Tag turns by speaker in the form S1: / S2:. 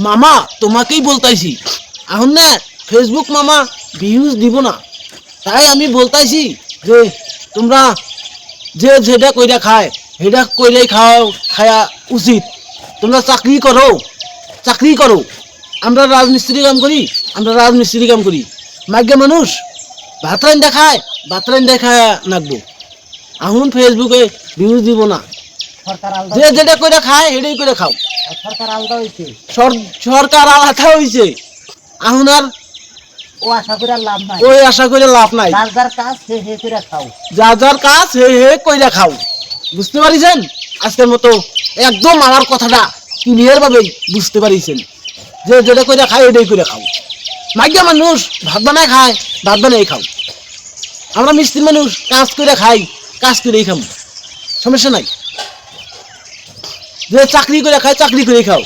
S1: মামা তোমাকেই বলতাইছি এখন না ফেসবুক মামা ভিউজ দিব না, তাই আমি বলতাইছি যে তোমরা যে যেটা কইরা খায় সেটা কইরাই খায়া উচিত। তোমরা চাকরি করো, আমরা রাজমিস্ত্রি কাম করি। মাগ্যা মানুষ ভাত রাইন্দা খায়, নাকবো। এখন ফেসবুকে ভিউজ দিব না,
S2: সরকার আলাদা
S1: যে যেটা কইরা খায় সেটাই করে খাও।
S2: সরকার আলাদা হইছে,
S1: সরকার আলাদা হইছে, এখন আর
S2: ও আশা করে লাভ নাই।
S1: ওই আশা করে লাভ নাই।
S2: যার যার কাজ সে হে করে খাও,
S1: যার কাজ হে কইরা খাও। বুঝতে পারিছেন? আজকের মতো একদম আমার কথাটা ক্লিয়ার ভাবে বুঝতে পারিছেন, যে যেটা কইরা খায় এটাই করে খাও। মাইয়া মানুষ ভাত বানায় খায়, ভাত বানাই খাও। আমরা মিস্ত্রি মানুষ কাজ করে খাই, কাজ করেই খাম, সমস্যা নাই। যে চাকরি করে খায় চাকরি করে খাও।